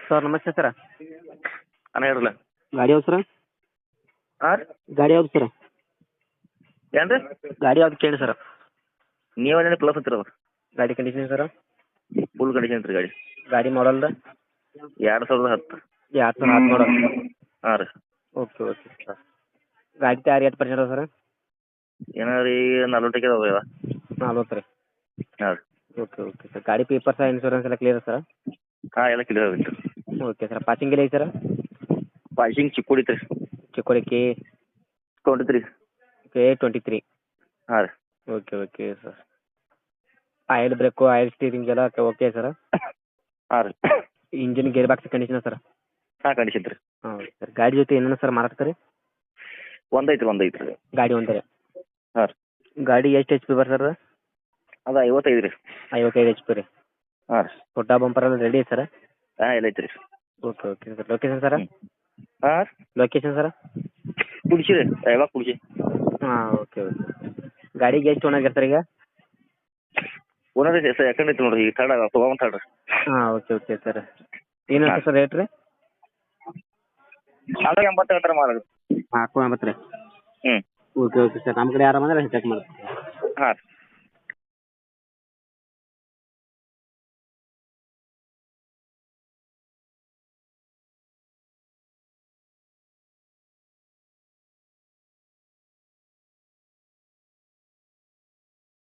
Sir ನಮಸ್ತೆ sir. ಅಣ್ಣ ಹೇಳ್ರಲ್ಲ. ಗಾಡಿ ಯಾವ್ದು ಸರ್? ಹಾಂ ಗಾಡಿ ಯಾವ್ದು ಸರ್? ಏನು ರೀ? ಗಾಡಿ ಯಾವ್ದು ಕೇಳಿ ಸರ್? ನೀವೇನೇನು ಪ್ಲಸ್ ಹತ್ತಿರ ಗಾಡಿ ಕಂಡೀಷನ್ ಸರ್? ಫುಲ್ ಕಂಡೀಷನ್ ರೀ ಗಾಡಿ. ಗಾಡಿ ಮಾಡಲ್ 2010. 2010 ಮಾಡಲ್. ಹಾಂ ರೀ. Okay okay sir. ಗಾಡಿ ಟೈರ್ ಎಷ್ಟು ಪರ್ಸೆಂಟ್ ಅದ ಸರ್? ಏನೋ ರೀ 40 ಅದಾವ. 40 ರೀ. ಹಾಂ ರೀ. Okay okay sir. ಗಾಡಿ ಪೇಪರ್ಸ್ ಇನ್ಶೂರೆನ್ಸ್ ಎಲ್ಲ ಕ್ಲಿಯರ್ ಸರ್? ಹಾಂ ಎಲ್ಲ ಕ್ಲಿಯರ್ ಆಗುತ್ತೆ. Okay sir. ಪಾಸಿಂಗ್ ಎಲ್ಲ ಐತೆ ಸರ್? ಪಾಸಿಂಗ್ ಚಿಕ್ಕೋಡಿ ಐತೆ ರೀ. ಚಿಕ್ಕೋಡಿ ಕೆ 23. K23. ಹಾಂ ರೀ. Okay okay sir. Oil break oil steering ಎಲ್ಲ ಓಕೆ ಸರ್? ಹಾಂ ರೀ. Engine gear box condition sir? ಹಾಂ ಕಂಡೀಷನ್ ರೀ. ಹೌದು ಸರ್. ಗಾಡಿ ಜೊತೆ ಏನೇನು ಸರ್ ಮಾರಾಡ್ತಾರೆ? ಒಂದೈತೆ ರೀ. ಗಾಡಿ ಒಂದೇ? ಹಾಂ ರೀ. ಗಾಡಿ ಎಷ್ಟು HP ಬರ್ತದೆ? ಅದು 55 ರೀ. 55 HP ರೀ. ಹಾಂ ರೀ. ಫುಡ್ಡ ಬಂಪರ್ ಎಲ್ಲ ರೆಡಿ ಸರ್? ಹಾಂ ಎಲ್ಲ ಐತೆ ರೀ. Okay okay sir. Location sir? ಹಾಂ ಲೊಕೇಶನ್ ಸರ್? ಕುಡ್ಸಿ ರೀ. ಯಾವಾಗ ಕುಡ್ಸಿ? ಹಾಂ ಓಕೆ ಓಕೆ. ಗಾಡಿಗೆ ಎಷ್ಟು ಓನರ್ ಆಗಿರ್ತಾರೆ ಈಗ? ಓನರ್ ಯಾಕಂದ್ರೆ ಐತೆ ನೋಡಿರಿ ಈಗ ತೊಗೊಂತಾಳ್ರಿ. ಹಾಂ ಓಕೆ ಓಕೆ ಸರ್. ಏನು ಹೇಳ್ತಾರೆ ಸರ್ ರೇಟ್ ರೀ? ಅದು 80 ಹೇಳ್ತಾರೆ ಮಾಡೋದು. 480 ರೀ. ಹ್ಞೂ. Okay okay sir. ನಮ್ಮ ಕಡೆ ಆರಾಮ ಅಂದ್ರೆ ಚೆಕ್ ಮಾಡ್ತೀನಿ. ಹಾಂ ರೀ.